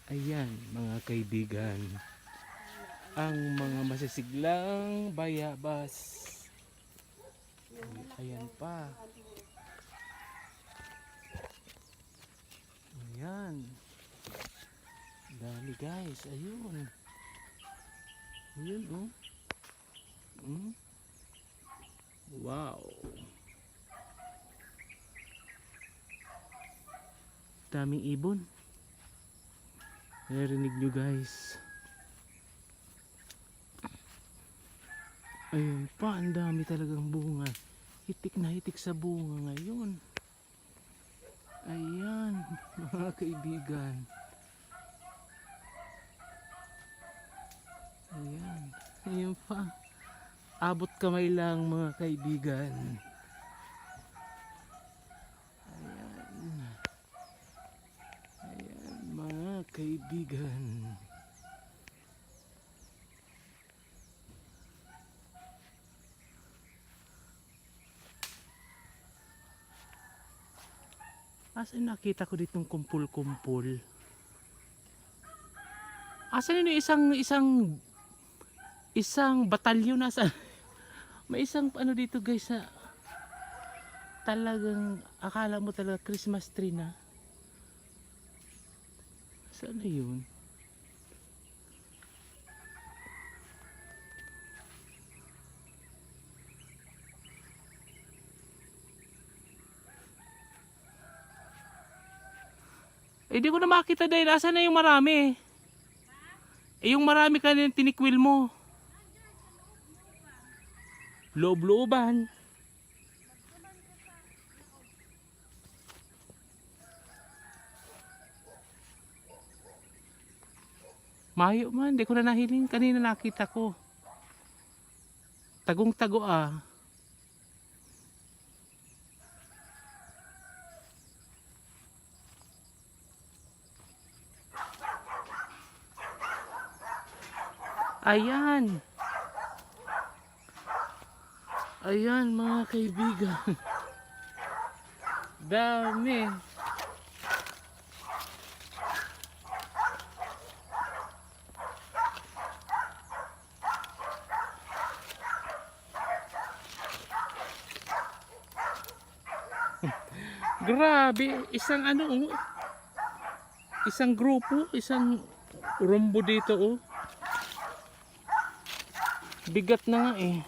Ayan mga kaibigan, ang mga masisiglang bayabas. Ayan pa. Ayan. Dami guys, ayun. Ayun oh. Wow. Daming ibon. Narinig nyo guys. Ayun pa, ang dami talagang bunga. Hitik na hitik sa bunga ngayon. Ayan, mga kaibigan. Ayan, ayun pa. Abot kamay lang mga kaibigan. Ayan. Ayan, mga kaibigan. Asan nakita ko ditong kumpul-kumpul? Asan yun yung isang batalyon nasa may isang ano dito guys sa talagang akala mo talaga Christmas tree na. Saan na yun? Eh di ko na makita dahil asan na yung marami? Eh yung marami kanina tinikwil mo. Loob-looban. Mayo man, di ko na nahiling. Kanina nakita ko. Tagong-tago ah. Ayan. Ayan mga kaibigan. Dami. Grabe, isang ano oh. Isang grupo, isang rumbo dito oh. Bigat na nga eh.